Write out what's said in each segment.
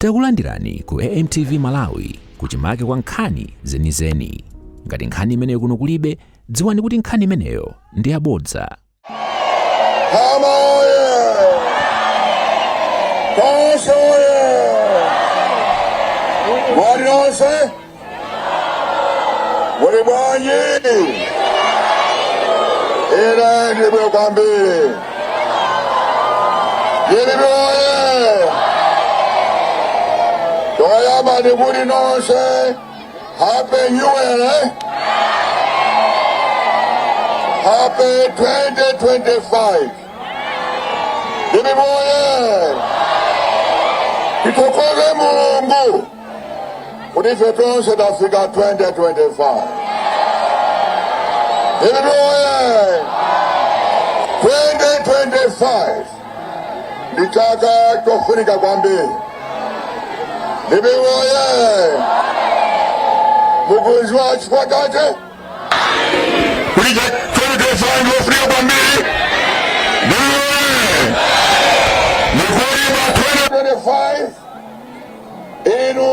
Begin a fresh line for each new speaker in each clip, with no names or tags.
Takulandirani ku AMTV Malawi kuchimake kwa nkhani zenizeni. Ngati nkhani imeneyo kuno kulibe, dziwani kuti nkhani imeneyo ndi yabodza.
Happy New Year, Happy 2025. Bibi boye, kitokoze Mungu unife tonse tafika 2025. Bibi boye, 2025 nitaka kufunika kwambie. Bibi boye, mugunzi wacu kwakate kulija 2025 ngofunika kwambie. Bibi boye, 2025 inu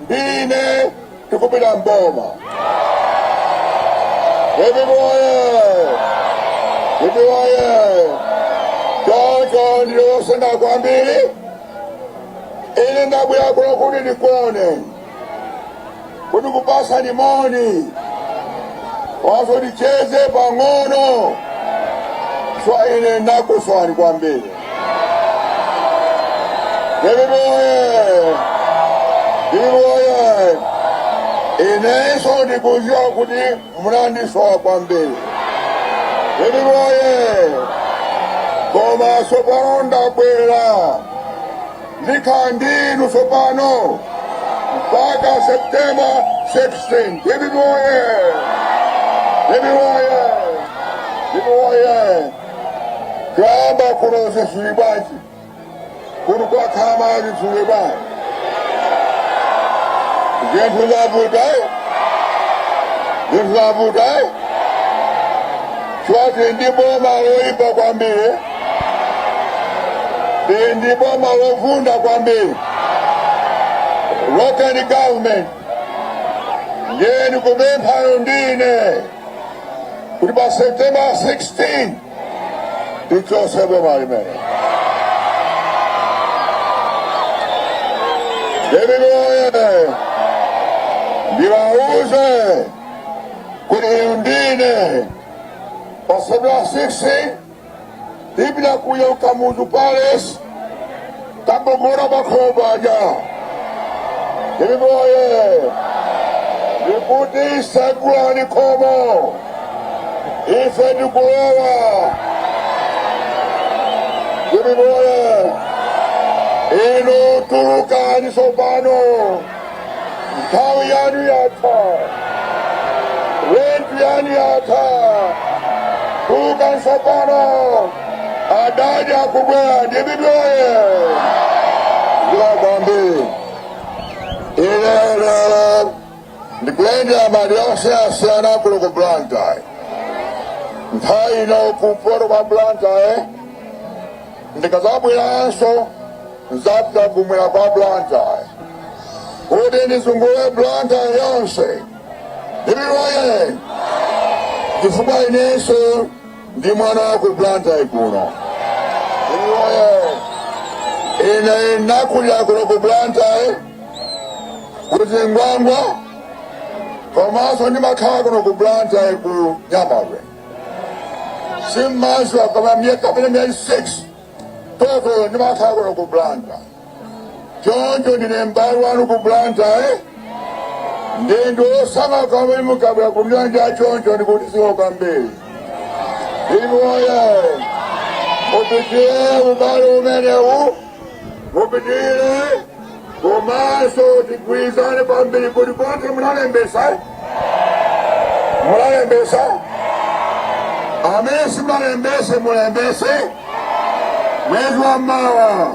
ndine tukupita mboma. Bibi boye, toto ndiyosenda kwambie. Ili ndabuya kuno kuni nikone kuni kupasa nimoni wazo nicheze pangono swa ile nako swani kwambie. Bibi boye, ineso nikuzia kuti mrandi swa kwambie. Bibi boye, koma soparonda kwela nikandinu sopano mpaka September 16. Bibi boye, kwamba kunose sulibaji kunu kwa kamari sulibaji jentu zabutai chwati ndiboma loipa kwambie ndiboma lovunda kwambie. Local government yeni kumempa ndine kuti pa September 16 tichosebe malimene. Bibi boye, ndiwauze kuti ndine pa September 16 tipita kuya Kamuzu Palace tambogora bakhobaja. Bibi boye, nikuti sagula nikomo ife nikulowa. Bibi boye, ino tuluka nisopano nthawi yanu yatha, rentu yanu yatha, tuluka nisopano adadi akubwera. Bibi boye, zilabambi ndikwenda amaliyonse asiyana kuno ku Blantyre. Nthawi ino kumpoto kwa Blantyre ndikazabweranso nzapita kumwera kwa Blantyre kuti ndizungulire Blantyre yonse. Bibi boye, chifukwa inenso ndi mwana wa ku Blantyre kuno. Bibi boye, ine nakulira kuno ku Blantyre kuti ngwangwa komanso ndimakhala kuno ku Blantyre ku Nyamagwe. Simmaso kama myaka 6 toto ndimakhala kuno ku Blantyre. Choncho ndine mbali wanu ku Blantyre ndosanga kama mukabwa kunyanja choncho ndikuti siwoka mbili. Bibi boye, mupitire ubali umenewu, mupitire komanso tigwirizane pambiri kuti konse munalembesa amene simunalembese mulembese. Mwezi wa mawa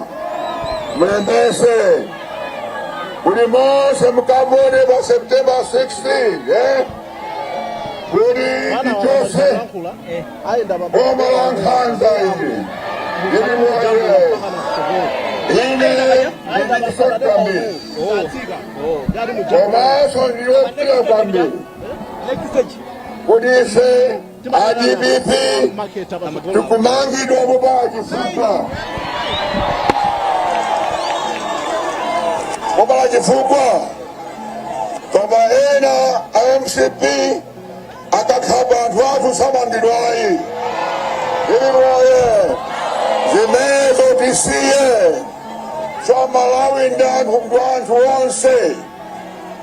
mulembese kuti monse mukabone pa September 16 kuti tichose boma la Nkhanza ili. Bibi boye, ine ndikusota kwambiri komanso ndiyopira kwambiri kuti ife ADPP tikumangidwa popanda chifukwa. Popanda chifukwa koma ena a MCP akakhaba anthu athu samangidwayi. Iliroye zimezo tisiye swa Malawi ndi anthu onse.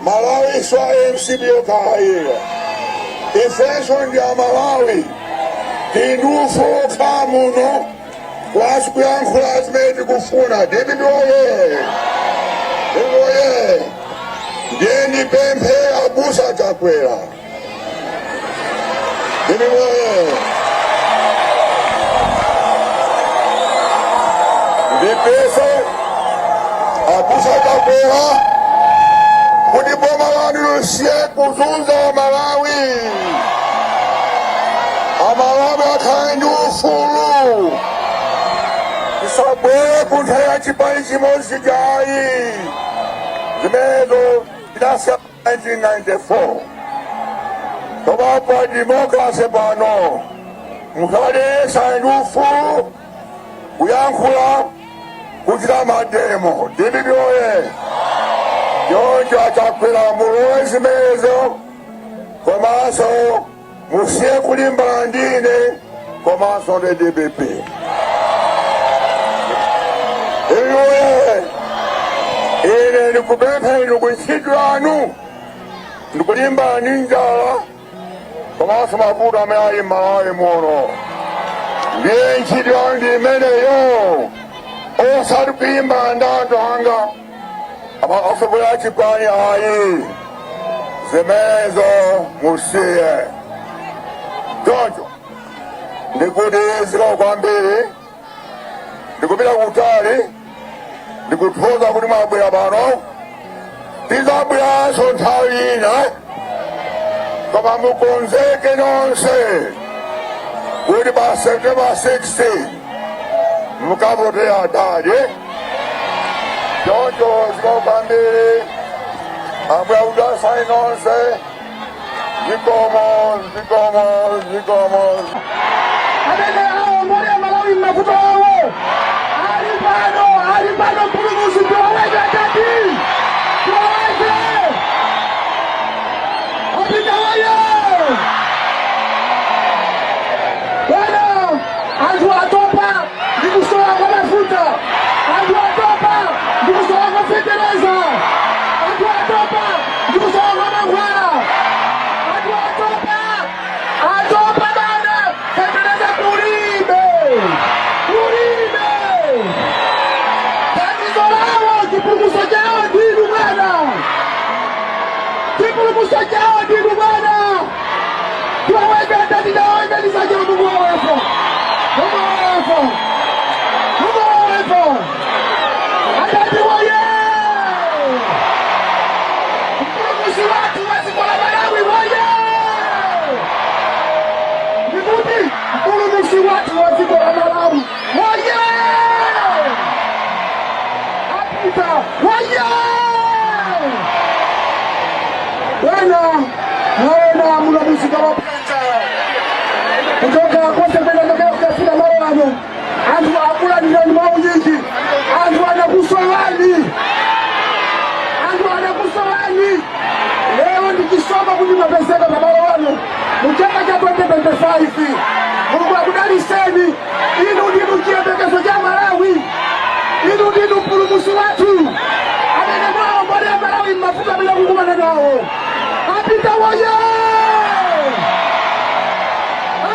Malawi swa MCP yokhayira. Ifenso ndi Malawi tindufu okha muno kwasi kuyankhula zimene tikufuna. Iliroye ndiye ndipemphe abusa Chakwera. Iliroye ndipemphe abusa Chakwera kuti boma lanu lisiye kuzunza Malawi. Amalawi akhale ndi ufulu. Tisabwere kunthaya chipani chimodzi chayi zimenezo tidasiya 1994. Koma pa democracy pano mukhale ndi ufulu kuyankhula kuchita mademo. Iliroye choncho Chakwera mulowe zimenezo komanso musiye kulimbana ndine komanso ndi DPP. Iliroye ine ndikupempha inu kuntchito yanu ndikulimbana ndi njala komanso mavuto amene ali Malawi muno. Ndiye ntchito yanu ndi imeneyo, osati kulimbana ndi anthu anga amasopera chipani ayi. Zimenezo musiye. Choncho ndikuti zikomo kwambiri, ndikupita kutali, ndikuthokoza kuti mwabwera pano. Tizabweranso nthawi ina koma mukonzeke nonse kuti pa September 16 mukavote adadi. Choncho zikomo kwambiri, ambuye akudalitseni nonse. Zikomo.
Amene awo mbali ya Malawi mavuto awo ali pano mpulumutsi tiwaweze atati tiwaweze apita wayo bwana. Anthu atopa ndi kusowa kwa mafuta, anthu atopa ndi kusowa kwa fetereza, anthu atopa ndi kusowa kwa mankhwala, anthu atopa bana fetereza kulibe. Tatizo lawo chipulumutso chawo ndinu bwana, chipulumutso chawo ndinu bwana. Tiwaweze atati tiwaweze tisache Mungu wawepo. Atati woye! Mpulumutsi wathu wa dziko la Malawi woye! Ndikuti mpulumutsi wathu wa dziko la Malawi woye! Apita woye! Wena mulumutsi kawapita kutoka kwose kwenda kutafuta malo ano. Anthu akula ndani mwawo nyinji, anthu anakusowani. Leo ndikisoma kuti mapezeka pa malo ano muchaka cha 2025. Mulungu akudalitseni. Inu ndinu chiyembekezo cha Malawi, inu ndinu mpulumutsi wathu amene mwawo mbali ya Malawi mafuta bila kukumana nawo. Apita woye!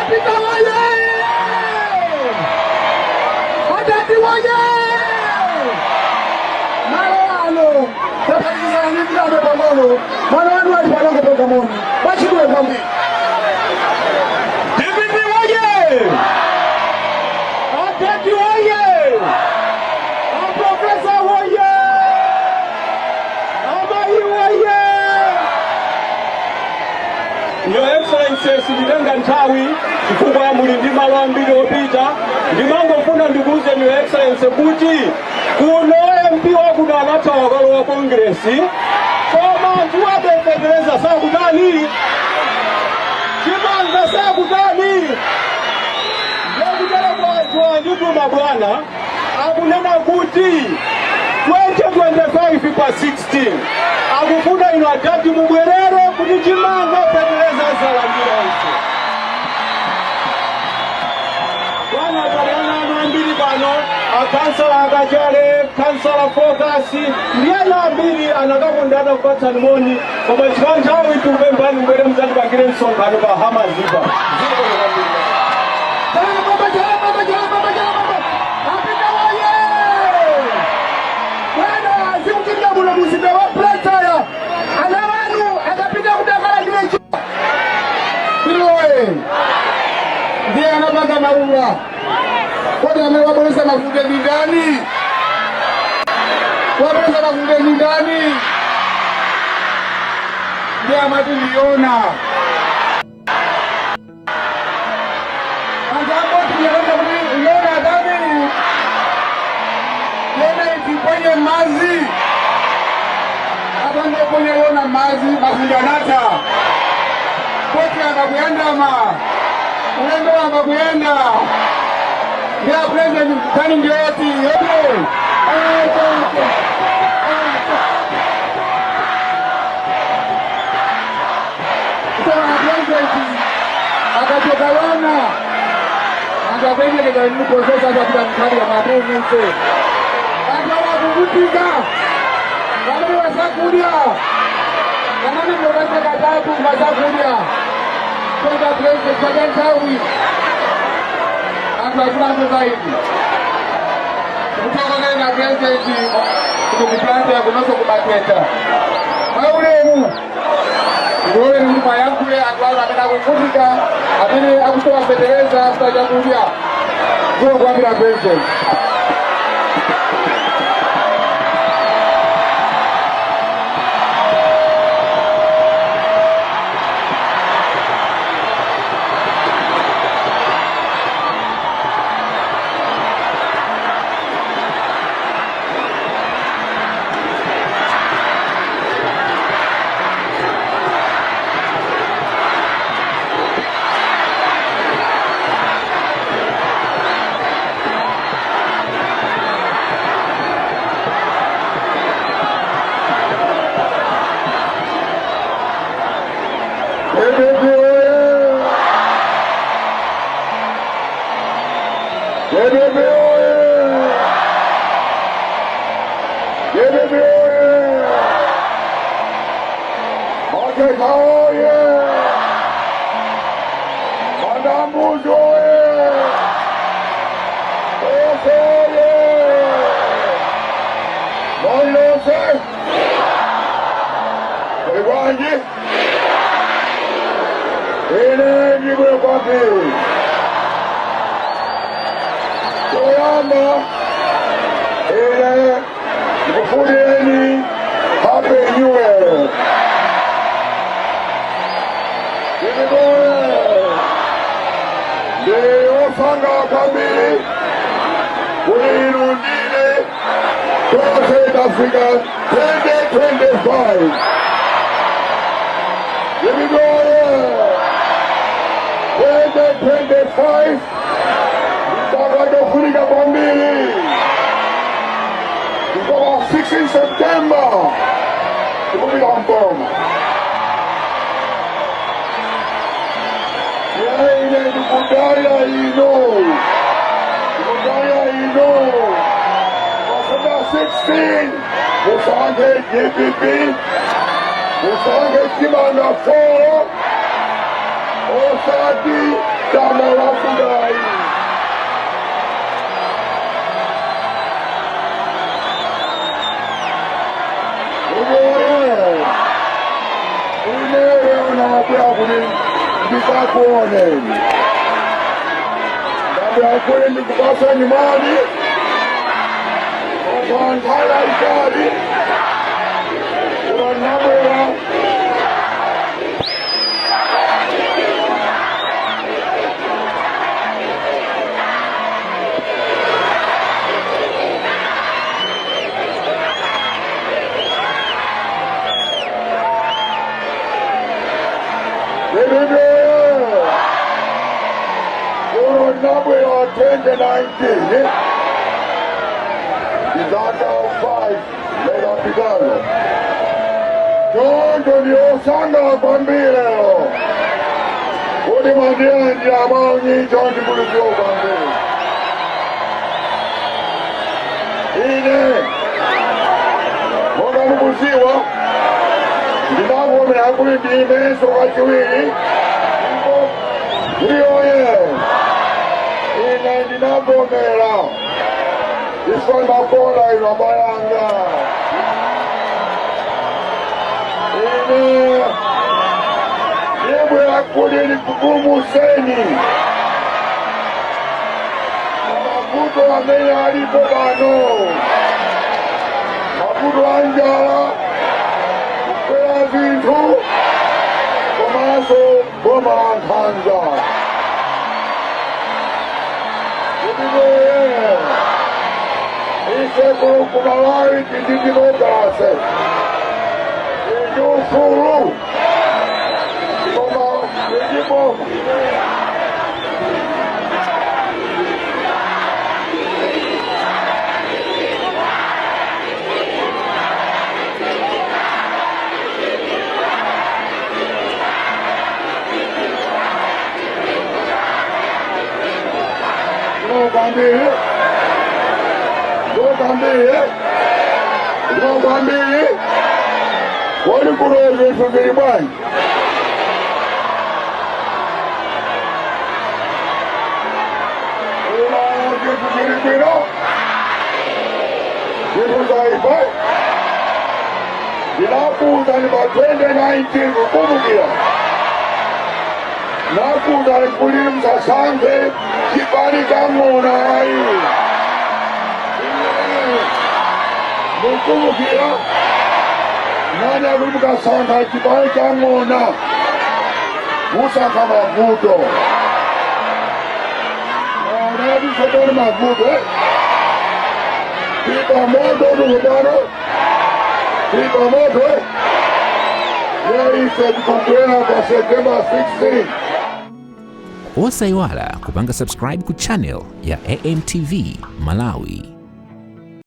Apita woye! Atati woye! Malo ano tapalizana ndi ndade pang'ono, malo anu ali palongo pagamoni pachidwe kwambiri. DPP woye! Atati woye! Aprofesa woye! Amayi woye! Your Excellency sililenga nthawi chifukwa muli ndi malo ambiri opita. Ndimangofuna ndikuwuze Your Excellency kuti kuno MP wakudanata wakalo wa kongresi koma mvua bembegereza saa kutani chimanga saa kutani yakutala kwa njutuma bwana akunena kuti 2025 pa 16 akufuna ino atati mubwerere kuti chimanga bembegereza salambira iso bwana atalana ambiri pano akansala akachale kansala focus ndiyana ambiri anakakundana kupatsa nimoni koma chikanthawi tupembani mbwere mzatipangire msonkhano pa hamazipa apita waye bwana zikutinga muno muzinda wa Blantyre ana wanu akapita kudakala kile iloe ndiye anapanga maua kwani amewaboleza mafunde ni ndani waboleza mafunde ni ndani ndiye amati liona angambo tuliona liona ndani liona ikipwenye mazi hapa ndio kwenye liona mazi mafunde nata koti akakuyandama ulembe akakuyenda ndia president kani ndioti yote akatokalona akapenya kekaini prosesa katika mkali ya mabumu mse akawa kukutika kamani wasakulia kamani mlokase katabu wasakulia kwa president kajantawi akakula zaidi kutoka na president kukuplanta ya kunoso kubateta maulemu Ngole ni nyuma yangu ile akwaza amena kukutika amene akutoa bendera tutajakulia kwa bila president Happy New Year! Osanga Kambi, Wirundile, South Africa 2025. Here we go, 2025. Sanga Africa Kambi. It's about 16 September. It will be on bomb. Budaya ino, Wasada 16, Musange GPP, Musange Kimana 4, Osati Tamara Budai. Kule ni kupasa nyumbani Wantala ikadi Wanamura
2019 is under 5 mega pigano. Jonjo ni osanga bambile. Udi mandia njama ni jonjo kulizio bambile. Ine Moga mukuziwa Ndinako meakuli ndime soka chiwili Ndiyoye Ine ndinako mera Iswa makola ino bayanga Ine Yebwe akuli likukumu seni Mabuto ameya alipo bano Mabuto anjala Kwea zintu Komaso Boma Ankanza Kudigoye Ise kumalai Kindikino Gase Inyo Furu Koma Kijibo Bambi, what do you put for the mind? Inakuza ni 2019 kukubukia. Nakuza ni kulimu msasange kipani kamona hai. Mukubukia. Nani agulimuka sanga kipani kamona. Musa kama budo. Nani sedoni mabudo Pipa moto nukutano Pipa moto Yei kukwena kwa September 16
Osaiwala kupanga subscribe ku channel ya AMTV Malawi.